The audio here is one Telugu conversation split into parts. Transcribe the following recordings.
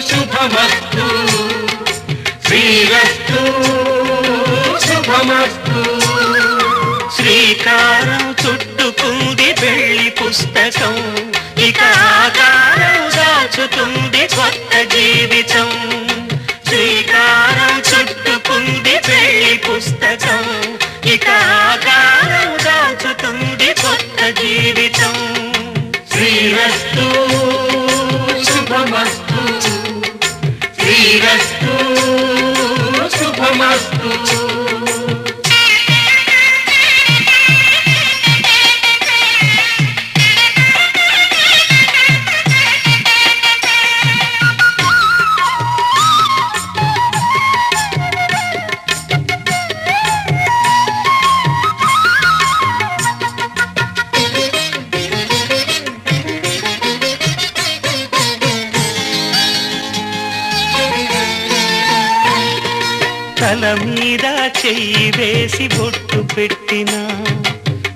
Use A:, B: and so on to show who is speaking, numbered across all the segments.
A: శుభమస్తు శ్రీరస్తు శుభమస్తు శ్రీకారం చుట్టుకుంది పెళ్లి పుస్తకం ఇక ఆకారం దాచుతుంది కొత్త జీవితం శ్రీకారం చుట్టుకుంది పెళ్లి పుస్తకం ఇక ఆకారం దాచుతుంది కొత్త జీవితం శ్రీరస్తు శుభమస్తు శ్రీరస్తు శుభమస్తు తల మీద చెయ్యి వేసి బొట్టు పెట్టినా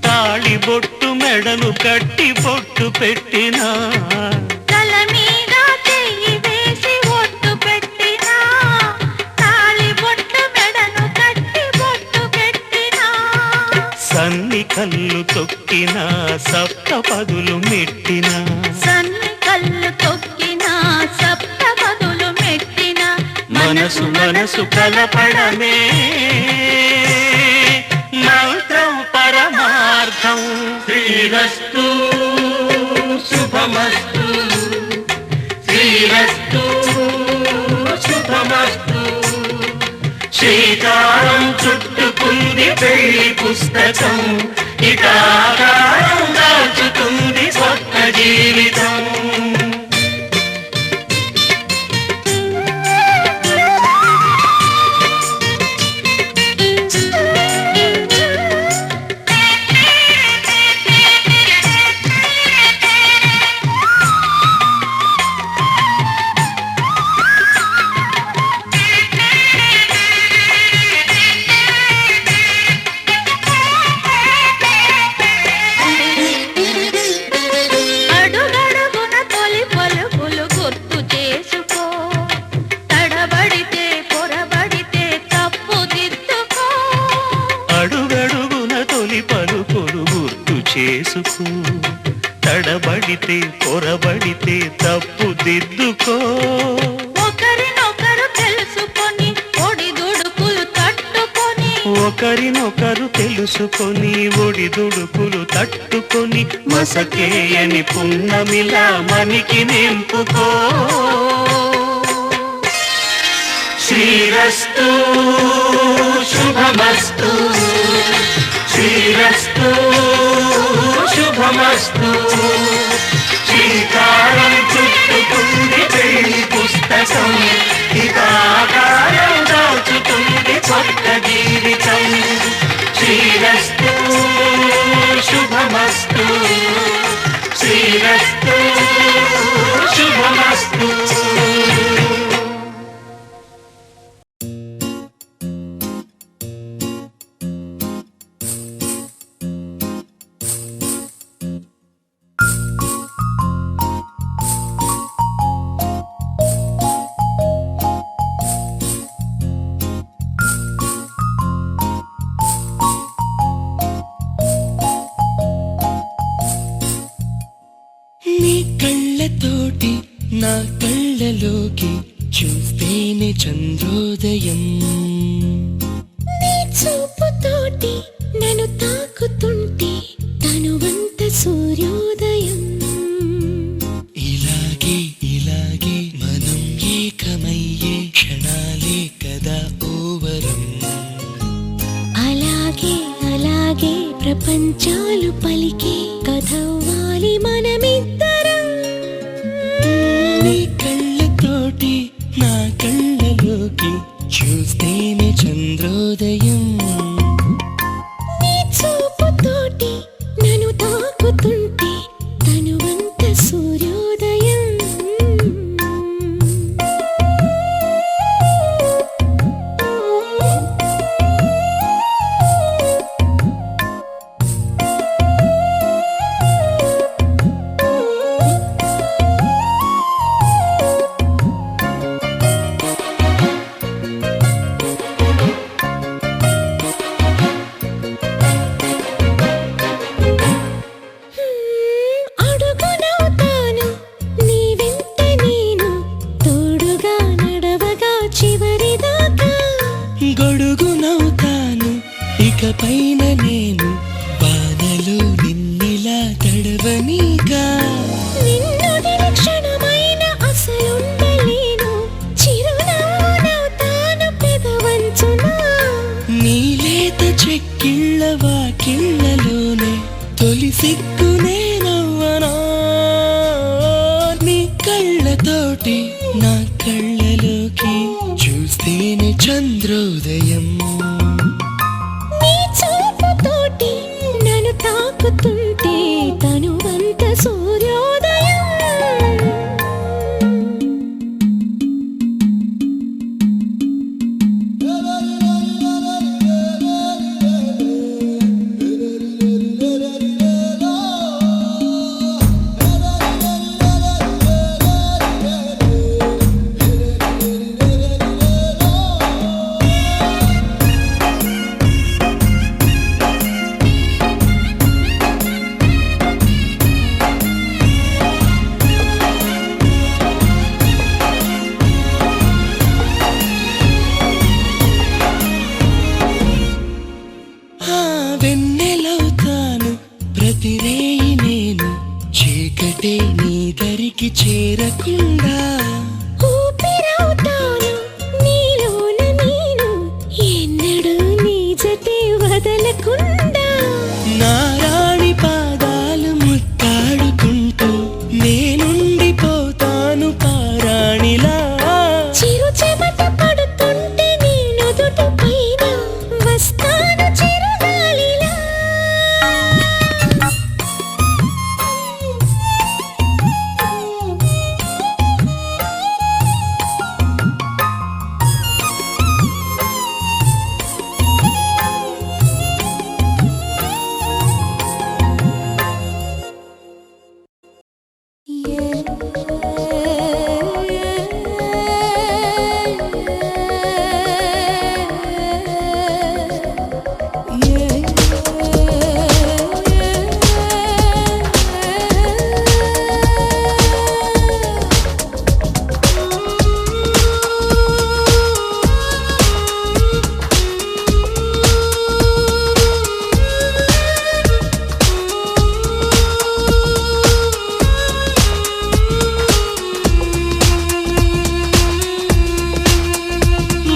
A: తాళి బొట్టు మెడను కట్టి బొట్టు పెట్టినా
B: తల మీద చెయ్యి వేసి బొట్టు పెట్టినా తాళి బొట్టు మెడను కట్టి బొట్టు పెట్టినా
A: సన్ని కళ్ళు తొక్కినా సప్త పదులు మెట్టినా
B: సన్ని కళ్ళు తొక్కినా సప్త పదులు మెట్టినా
A: మనసు మనసు కలపడమే మంత్రం పరమార్థం శ్రీరస్తు శుభమస్తు శ్రీరస్తు శుభమస్తు శ్రీకారం చుట్టుకుంది పెళ్లి పుస్తకం ఇక ఆకారం దాచుతుంది కొత్త జీవితం చేసుకో తడబడితే పొరబడితే తప్పు దిద్దుకో
B: ఒకరినొకరు తెలుసుకొని ఒడిదుడుకులు తట్టుకొని
A: ఒకరినొకరు తెలుసుకొని ఒడిదుడుకులు తట్టుకొని మసకేయని పున్నమిలా మనికి నింపుకో శ్రీరస్తు శుభమస్తు శ్రీరస్తు శుభమస్తు శ్రీకారం చుట్టుకుంది పెళ్లి పుస్తకం ఇక ఆకారం దాచుతుంది కొత్త జీవితం శ్రీరస్తు శుభమస్తు శ్రీరస్తు శుభమస్తు
C: నా కళ్ళలోకి చూస్తేనే చంద్రోదయం
B: నీ చూపుతోటి నన్ను తాకుతుంటే తనువంత సూర్యోదయం
C: ఇలాగే ఇలాగే మనం ఏకమయ్యే క్షణాలే కదా ఓవరం
B: అలాగే అలాగే ప్రపంచాలు పలికే కథవ్వాలి మనమిద్దరం
C: నీ కళ్ళతోటి నా కళ్ళలోకి చూస్తేనే చంద్రోదయం
B: నీ చూపుతోటి నన్ను తాకుతుంటే తనువంత సూర్యోదయం
C: ఇకపైన నేను బాణలో నిన్నిలా తడవనీగా.
B: నిన్నొదిలి క్షణమైన అసలుండలేను, చిరునవ్వు నవ్వుతాను పెదవంచున.
C: నీలేత చెక్కిళ్ళ వాకిళ్ళలోనే తొలి సిగ్గునే నవ్వనా. నీ కళ్ళతోటి నా కళ్ళలోకి చూస్తేనే చంద్రోదయం.
B: నీ చూపుతోటి నన్ను తాకుతుంటే తనువంత సూర్యోదయం.
C: వెన్నెలవుతాను ప్రతి రేయి నేను, చీకటే నీ దరికి చేరకుండా.
B: ఊపిరవుతాను నీలోన నేను, ఎన్నడూ నీ జతే వదలకుండా.
C: నా రాణి పాదాలు ముట్టాడుకుంటూ నేనుండిపోతాను పారాణిలా.
B: చిరు చెమట పడుతుంటే నీ నుదుటి పైన వస్తాను చిరుగాలిలా.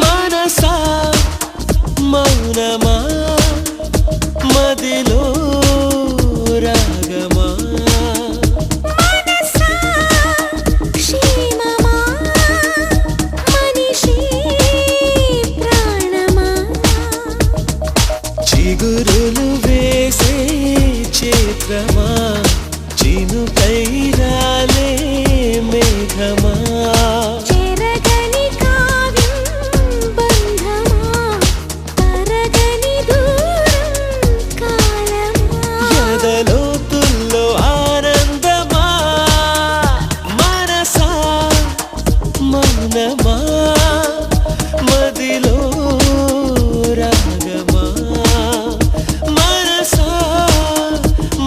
C: మనసా మౌనమా మదిలో రాగమా.
B: మనసా క్షేమమా మనిషి ప్రాణమా.
C: చిగురులు వేసే చేత్రమా, చినుకై రాలే మేఘమా.
B: చెరగని కావ్యం బంధమా, తరగని దూరం కాలమా.
C: ఎదలోతుల్లో ఆనందమా. మనసా మౌనమా మదిలో రాగమా. మనసా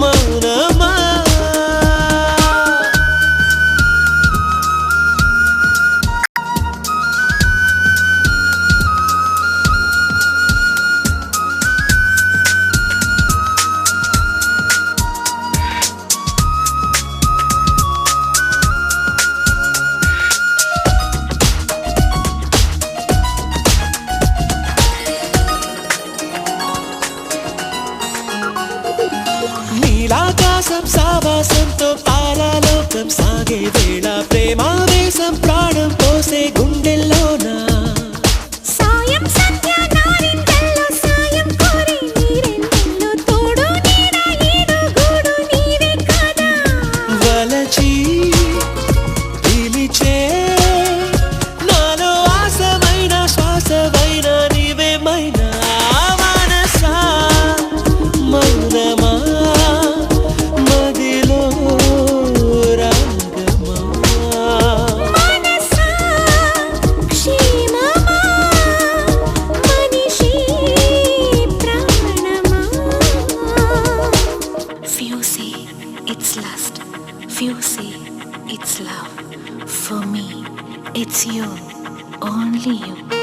C: మౌనమా. నీలాకాశం సావాసంతో పారాలోకం సాగే వేళ, ప్రేమావేశం ప్రాణం పోసే గుండెల్లోనా.
B: సాయం సంధ్య నారింజల్లో సాయం కోరి నీరెందుల్లో తోడు నీడ ఈడు గూడు నీవే కదా.
C: వలచి పిలిచే నాలో ఆశమైన శ్వాసమైన నీవేమైనా. మనసా మౌనమా మదిలో రాగమా.
B: మనసా క్షేమమా మనిషి ప్రాణమా. Few say it's lust, few say it's love. For me, it's you, only you.